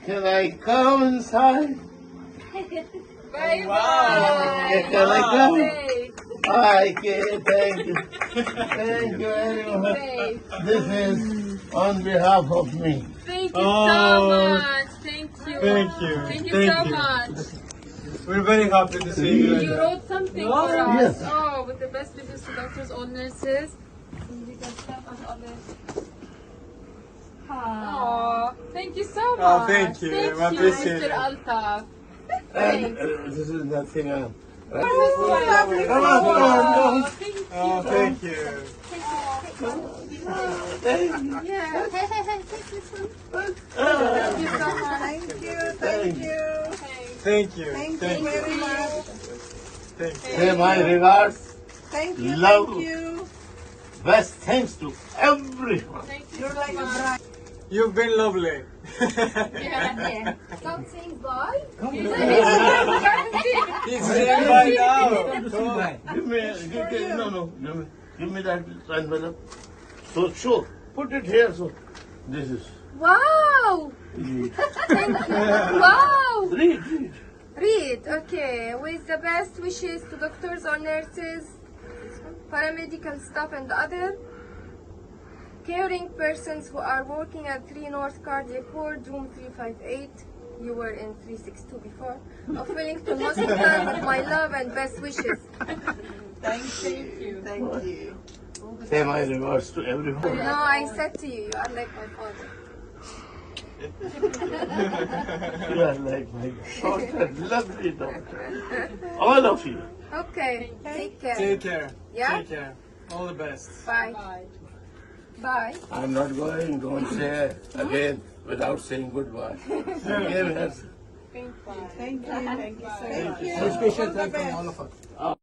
Can I come inside? Bye Wow. bye. Can I come? Bye. Hi, kid. Thank you. Thank you very much. Bye. This is on behalf of me. Thank you Oh. so much. Thank you. Thank you. Thank you Thank so you. much. We're very happy to see you. You wrote something Oh, for us. yes. Oh, with the best wishes to doctors, all nurses. And you can step on other. Oh, thank you so much. Oh, thank you. Thank I appreciate Mr. it. Altaaf. And this is nothing else. Oh, Come on, come on. thank you. Oh, thank you. Thank you. Yeah. Thank Thank you so much. you. Thank you. Thank you very much. Thank you. Say my regards. Thank you. Love. Thank you. Best thanks to everyone. Thank you You're so like a much. bride. You've been lovely. Yeah. Stop saying bye. He's saying bye now. Give me that envelope. So sure, put it here. So this is. Wow. Thank you. Wow. Read. Read. Okay. With the best wishes to doctors or nurses, paramedical staff, and other caring persons who are working at 3 North Cardiac Ward, room 358. You were in 362 before. Of Wellington Hospital, with my love and best wishes. Thank you. Thank you. Say my regards to everyone. No, I said to you, you are like my father. You are like my daughter, lovely daughter. All of you. Okay. Take care. Take care. Yeah? Take care. All the best. Bye. Bye. I'm not going. Don't say again without saying goodbye. Give her. Thank you. Thank you so much. Thank you. Special thanks from all of us.